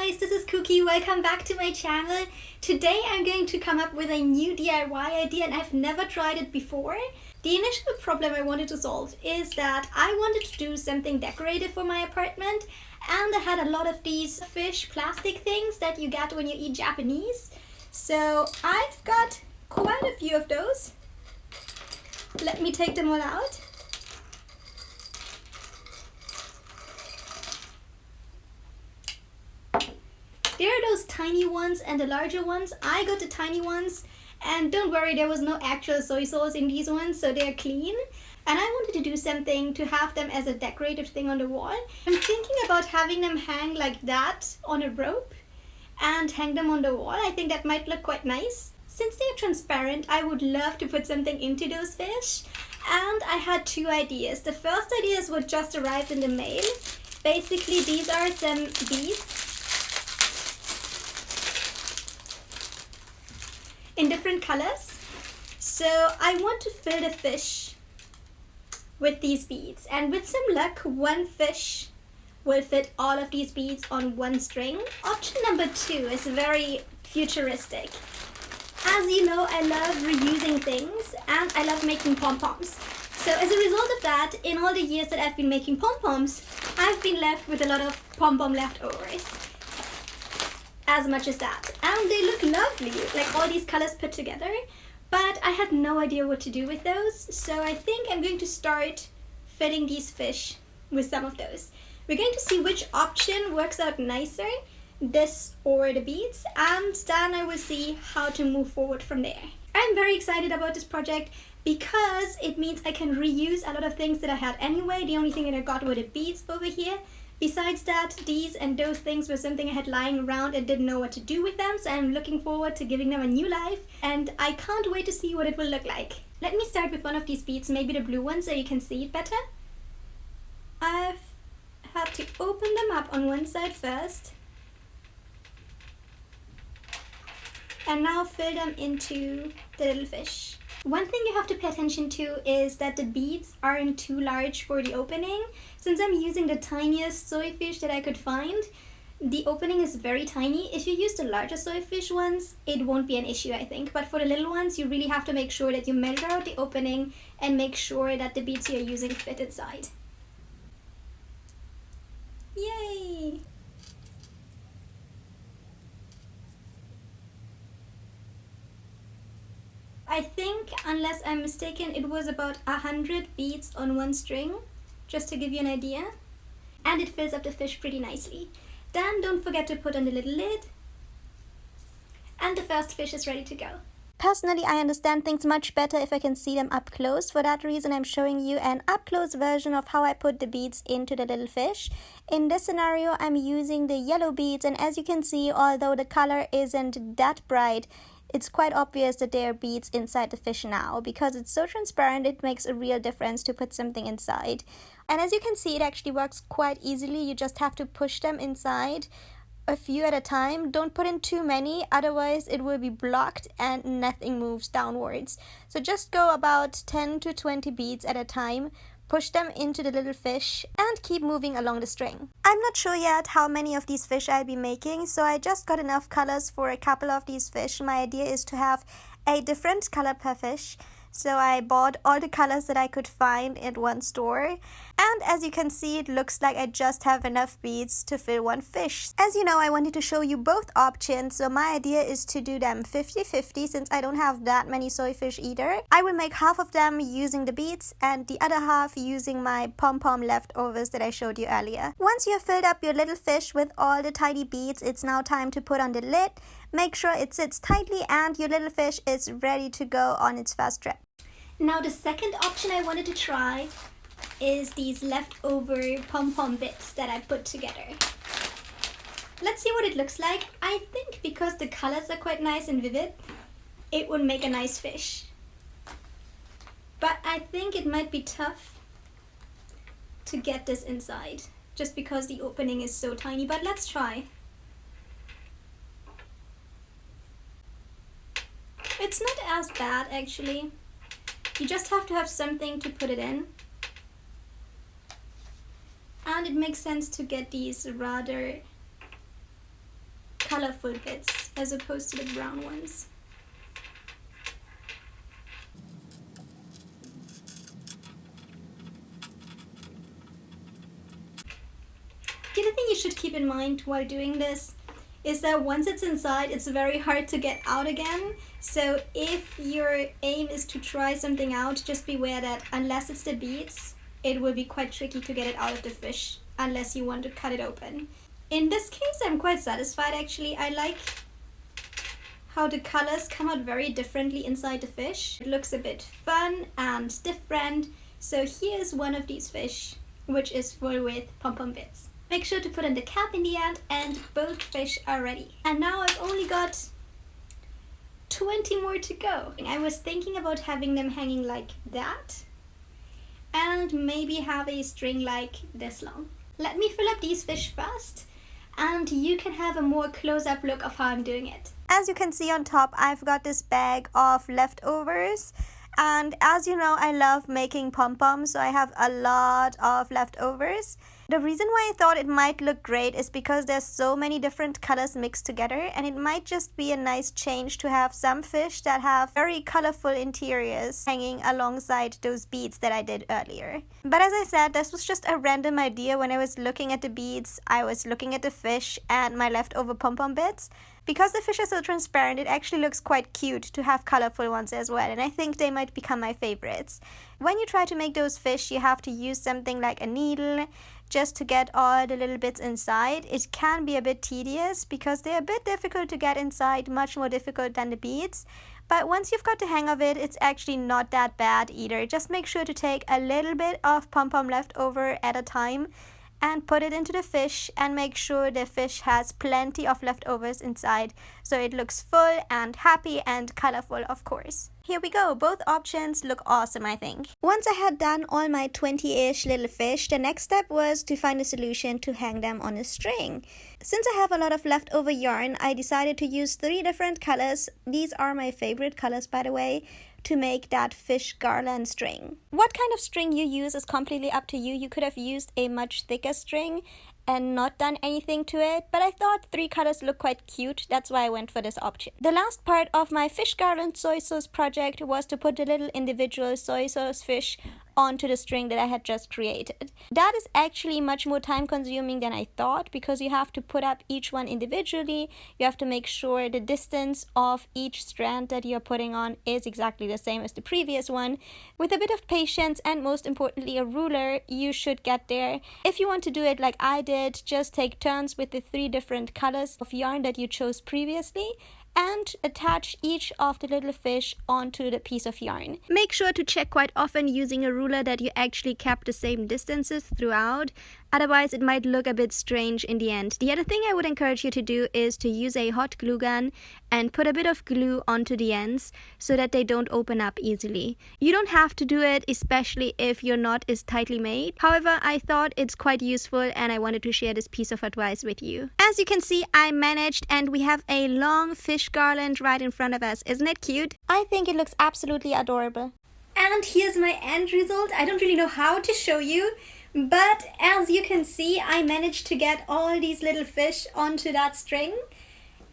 guys, this is KuKy. Welcome back to my channel. Today I'm going to come up with a new DIY idea and I've never tried it before. The initial problem I wanted to solve is that I wanted to do something decorative for my apartment, and I had a lot of these fish plastic things that you get when you eat Japanese. So I've got quite a few of those. Let me take them all out. There are those tiny ones and the larger ones. I got the tiny ones, and don't worry, there was no actual soy sauce in these ones, so they're clean. And I wanted to do something to have them as a decorative thing on the wall. I'm thinking about having them hang like that on a rope and hang them on the wall. I think that might look quite nice. Since they're transparent, I would love to put something into those fish. And I had two ideas. The first idea is what just arrived in the mail. Basically, these are some beads in different colors. So I want to fill the fish with these beads, and with some luck one fish will fit all of these beads on one string. Option number 2 is very futuristic. As you know, I love reusing things and I love making pom-poms. So as a result of that, in all the years that I've been making pom-poms, I've been left with a lot of pom-pom leftovers. As much as that, and they look lovely, like all these colors put together, but I had no idea what to do with those, so I think I'm going to start filling these fish with some of those. We're going to see which option works out nicer, this or the beads, and then I will see how to move forward from there. I'm very excited about this project because it means I can reuse a lot of things that I had anyway. The only thing that I got were the beads over here. Besides that, these and those things were something I had lying around and didn't know what to do with them, so I'm looking forward to giving them a new life, and I can't wait to see what it will look like. Let me start with one of these beads, maybe the blue one, so you can see it better. I've had to open them up on one side first, and now fill them into the little fish. One thing you have to pay attention to is that the beads aren't too large for the opening. Since I'm using the tiniest soy fish that I could find, the opening is very tiny. If you use the larger soy fish ones, it won't be an issue, I think. But for the little ones, you really have to make sure that you measure out the opening and make sure that the beads you're using fit inside. Yay! I think, unless I'm mistaken, it was about 100 beads on one string, just to give you an idea. And it fills up the fish pretty nicely. Then don't forget to put on the little lid. And the first fish is ready to go. Personally, I understand things much better if I can see them up close. For that reason, I'm showing you an up-close version of how I put the beads into the little fish. In this scenario, I'm using the yellow beads, and as you can see, although the color isn't that bright, it's quite obvious that there are beads inside the fish now. Because it's so transparent, it makes a real difference to put something inside. And as you can see, it actually works quite easily. You just have to push them inside a few at a time. Don't put in too many, otherwise it will be blocked and nothing moves downwards. So just go about 10 to 20 beads at a time. Push them into the little fish and keep moving along the string. I'm not sure yet how many of these fish I'll be making, so I just got enough colors for a couple of these fish. My idea is to have a different color per fish. So I bought all the colors that I could find at one store. And as you can see, it looks like I just have enough beads to fill one fish. As you know, I wanted to show you both options. So my idea is to do them 50-50 since I don't have that many soy fish either. I will make half of them using the beads and the other half using my pom-pom leftovers that I showed you earlier. Once you have filled up your little fish with all the tiny beads, it's now time to put on the lid. Make sure it sits tightly and your little fish is ready to go on its first trip. Now the second option I wanted to try is these leftover pom-pom bits that I put together. Let's see what it looks like. I think because the colors are quite nice and vivid, it would make a nice fish. But I think it might be tough to get this inside, just because the opening is so tiny, but let's try. It's not as bad actually. You just have to have something to put it in. And it makes sense to get these rather colorful bits as opposed to the brown ones. The other thing you should keep in mind while doing this is that once it's inside, it's very hard to get out again. So if your aim is to try something out, just beware that unless it's the beads, it will be quite tricky to get it out of the fish unless you want to cut it open. In this case, I'm quite satisfied actually. I like how the colors come out very differently inside the fish. It looks a bit fun and different. So here's one of these fish, which is full with pom-pom bits. Make sure to put in the cap in the end, and both fish are ready. And now I've only got 20 more to go. I was thinking about having them hanging like that and maybe have a string like this long. Let me fill up these fish first and you can have a more close-up look of how I'm doing it. As you can see on top, I've got this bag of leftovers. And as you know, I love making pom-poms, so I have a lot of leftovers. The reason why I thought it might look great is because there's so many different colors mixed together, and it might just be a nice change to have some fish that have very colorful interiors hanging alongside those beads that I did earlier. But as I said, this was just a random idea. When I was looking at the beads, I was looking at the fish and my leftover pom-pom bits. Because the fish are so transparent, it actually looks quite cute to have colorful ones as well, and I think they might become my favorites. When you try to make those fish, you have to use something like a needle just to get all the little bits inside. It can be a bit tedious because they're a bit difficult to get inside, much more difficult than the beads. But once you've got the hang of it, it's actually not that bad either. Just make sure to take a little bit of pom-pom left over at a time and put it into the fish, and make sure the fish has plenty of leftovers inside so it looks full and happy and colorful, of course. Here we go. Both options look awesome, I think. Once I had done all my 20-ish little fish, the next step was to find a solution to hang them on a string. Since I have a lot of leftover yarn, I decided to use 3 different colors. These are my favorite colors, by the way, to make that fish garland string. What kind of string you use is completely up to you. You could have used a much thicker string and not done anything to it, but I thought 3 colors look quite cute. That's why I went for this option. The last part of my fish garland soy sauce project was to put the little individual soy sauce fish onto the string that I had just created. That is actually much more time consuming than I thought, because you have to put up each one individually. You have to make sure the distance of each strand that you're putting on is exactly the same as the previous one. With a bit of patience and most importantly a ruler, you should get there. If you want to do it like I did, just take turns with the 3 different colors of yarn that you chose previously and attach each of the little fish onto the piece of yarn. Make sure to check quite often using a ruler that you actually kept the same distances throughout. Otherwise, it might look a bit strange in the end. The other thing I would encourage you to do is to use a hot glue gun and put a bit of glue onto the ends so that they don't open up easily. You don't have to do it, especially if your knot is tightly made. However, I thought it's quite useful and I wanted to share this piece of advice with you. As you can see, I managed, and we have a long fish garland right in front of us. Isn't it cute? I think it looks absolutely adorable. And here's my end result. I don't really know how to show you, but as you can see, I managed to get all these little fish onto that string.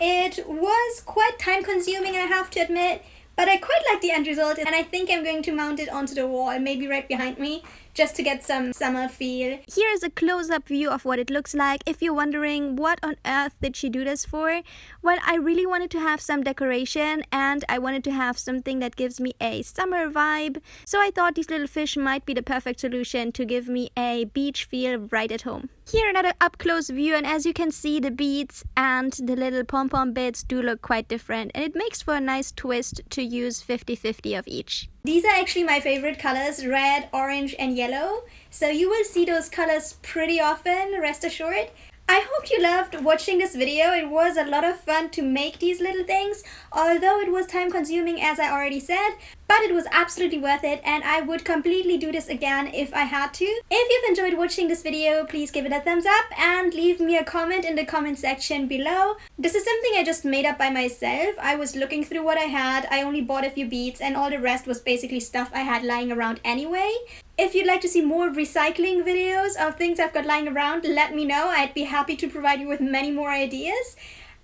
It was quite time consuming, I have to admit, but I quite like the end result, and I think I'm going to mount it onto the wall, maybe right behind me, just to get some summer feel. Here is a close-up view of what it looks like. If you're wondering what on earth did she do this for, well, I really wanted to have some decoration and I wanted to have something that gives me a summer vibe. So I thought these little fish might be the perfect solution to give me a beach feel right at home. Here another up-close view, and as you can see, the beads and the little pom-pom bits do look quite different, and it makes for a nice twist to use 50-50 of each. These are actually my favorite colors, red, orange and yellow. So you will see those colors pretty often, rest assured. I hope you loved watching this video. It was a lot of fun to make these little things, although it was time consuming as I already said, but it was absolutely worth it and I would completely do this again if I had to. If you've enjoyed watching this video, please give it a thumbs up and leave me a comment in the comment section below. This is something I just made up by myself. I was looking through what I had. I only bought a few beads and all the rest was basically stuff I had lying around anyway. If you'd like to see more recycling videos of things I've got lying around, let me know. I'd be happy to provide you with many more ideas.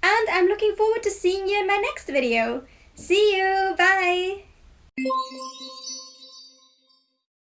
And I'm looking forward to seeing you in my next video. See you! Bye!